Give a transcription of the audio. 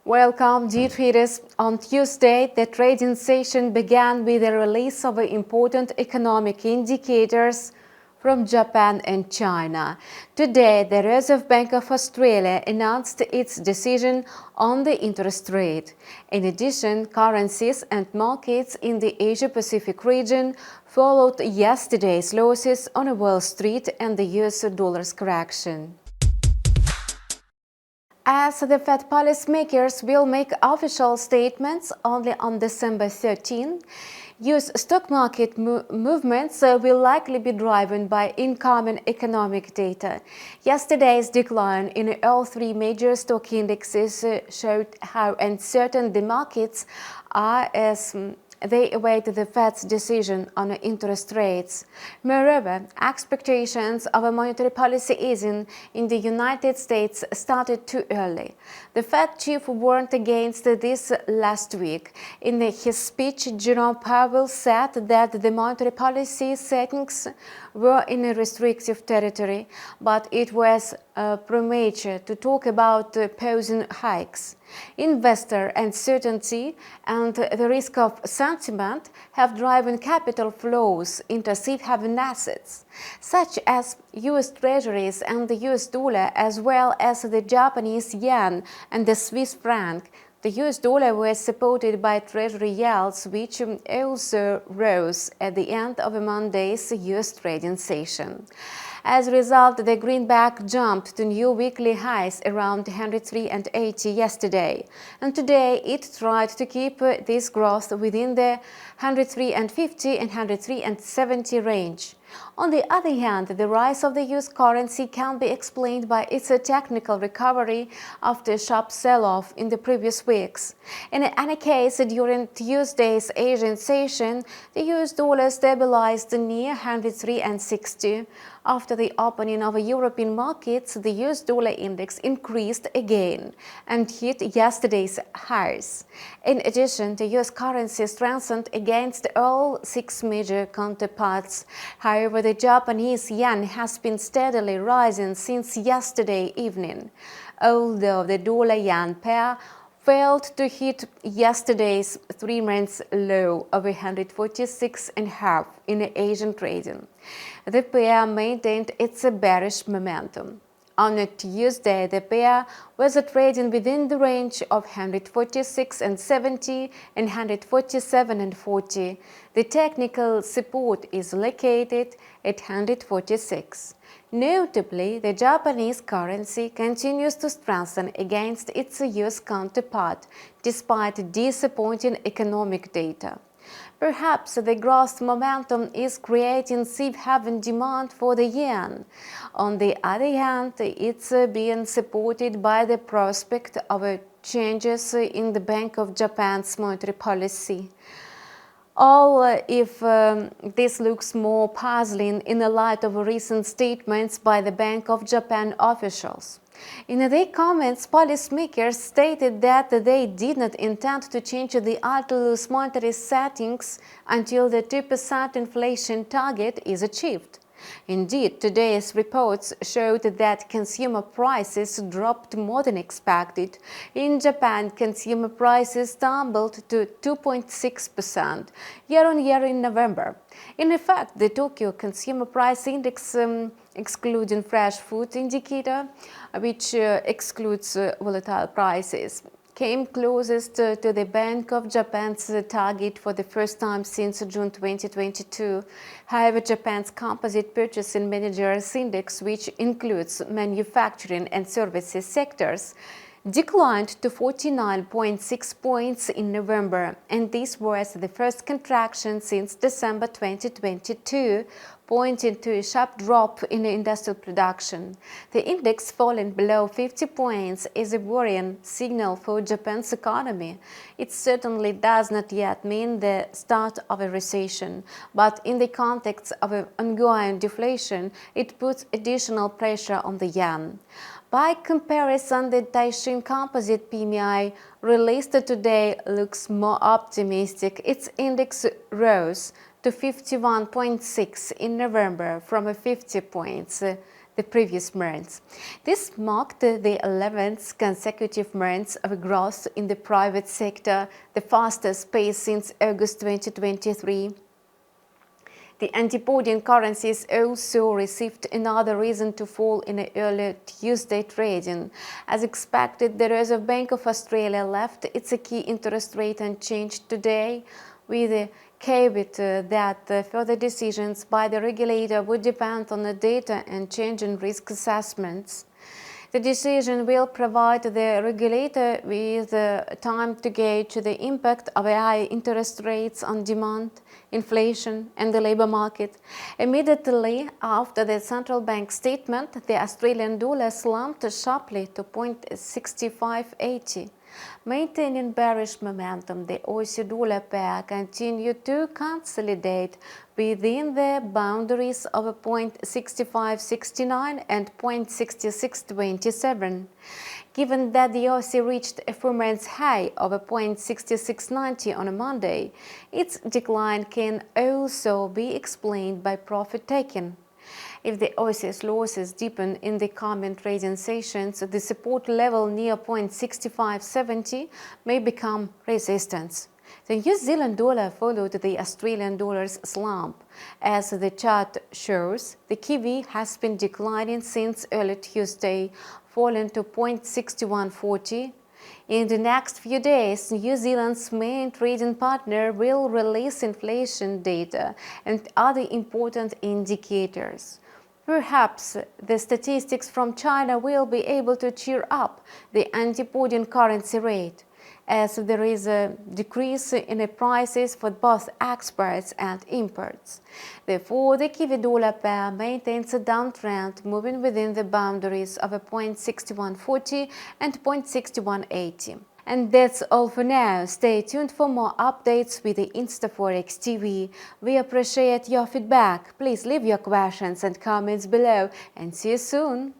Welcome, dear traders. On Tuesday, the trading session began with the release of important economic indicators from Japan and China. Today, the Reserve Bank of Australia announced its decision on the interest rate. In addition, currencies and markets in the Asia-Pacific region followed yesterday's losses on Wall Street and the US dollar's correction. As the Fed policymakers will make official statements only on December 13, U.S. stock market movements will likely be driven by incoming economic data. Yesterday's decline in all three major stock indexes showed how uncertain the markets are as they await the Fed's decision on interest rates. Moreover, expectations of a monetary policy easing in the United States started too early. The Fed chief warned against this last week. In his speech, Jerome Powell said that the monetary policy settings were in a restrictive territory, but it was premature to talk about pausing hikes. Investor uncertainty and the risk of sentiment have driven capital flows into safe-haven assets, such as US Treasuries and the US dollar, as well as the Japanese yen and the Swiss franc. The US dollar was supported by Treasury yields, which also rose at the end of Monday's US trading session. As a result, the greenback jumped to new weekly highs around 103.80 yesterday, and today it tried to keep this growth within the 103.50 and 103.70 range. On the other hand, the rise of the US currency can be explained by its technical recovery after a sharp sell-off in the previous weeks. In any case, during Tuesday's Asian session, the US dollar stabilized near 103.60. After the opening of European markets, the US dollar index increased again and hit yesterday's highs. In addition, the US currency strengthened against all six major counterparts. However, the Japanese yen has been steadily rising since yesterday evening, although the dollar-yen pair failed to hit yesterday's 3-month low of 146.5 in Asian trading. The pair maintained its bearish momentum. On Tuesday, the pair was trading within the range of 146.70 and 147.40. The technical support is located at 146. Notably, the Japanese currency continues to strengthen against its US counterpart, despite disappointing economic data. Perhaps the growth momentum is creating safe-haven demand for the yen. On the other hand, it's being supported by the prospect of changes in the Bank of Japan's monetary policy. If this looks more puzzling in the light of recent statements by the Bank of Japan officials. In their comments, policymakers stated that they did not intend to change the ultra-loose monetary settings until the 2% inflation target is achieved. Indeed, today's reports showed that consumer prices dropped more than expected. In Japan, consumer prices tumbled to 2.6% year-on-year in November. In fact, the Tokyo Consumer Price Index, excluding fresh food indicator, which excludes volatile prices, came closest to the Bank of Japan's target for the first time since June 2022. However, Japan's Composite Purchasing Managers Index, which includes manufacturing and services sectors, declined to 49.6 points in November, and this was the first contraction since December 2022, pointing to a sharp drop in industrial production. The index falling below 50 points is a worrying signal for Japan's economy. It certainly does not yet mean the start of a recession, but in the context of an ongoing deflation, it puts additional pressure on the yen. By comparison, the Taishin Composite PMI released today looks more optimistic. Its index rose to 51.6 in November from 50 points the previous months. This marked the 11th consecutive month of growth in the private sector, the fastest pace since August 2023. The antipodium currencies also received another reason to fall in the early Tuesday trading. As expected, the Reserve Bank of Australia left its key interest rate unchanged today, with the caveat that further decisions by the regulator would depend on the data and change in risk assessments. The decision will provide the regulator with time to gauge the impact of high interest rates on demand, inflation and the labour market. Immediately after the central bank statement, the Australian dollar slumped sharply to 0.6580. Maintaining bearish momentum, the Aussie dollar pair continued to consolidate within the boundaries of 0.6569 and 0.6627. Given that the Aussie reached a 4-month high of 0.6690 on a Monday, its decline can also be explained by profit taking. If the Aussie's losses deepen in the coming trading sessions, the support level near 0.6570 may become resistance. The New Zealand dollar followed the Australian dollar's slump. As the chart shows, the Kiwi has been declining since early Tuesday, falling to 0.6140. In the next few days, New Zealand's main trading partner will release inflation data and other important indicators. Perhaps the statistics from China will be able to cheer up the antipodium currency rate, as there is a decrease in the prices for both exports and imports. Therefore, the Kiwi dollar pair maintains a downtrend, moving within the boundaries of 0.6140 and 0.6180. And that's all for now. Stay tuned for more updates with the InstaForex TV. We appreciate your feedback. Please leave your questions and comments below, and see you soon.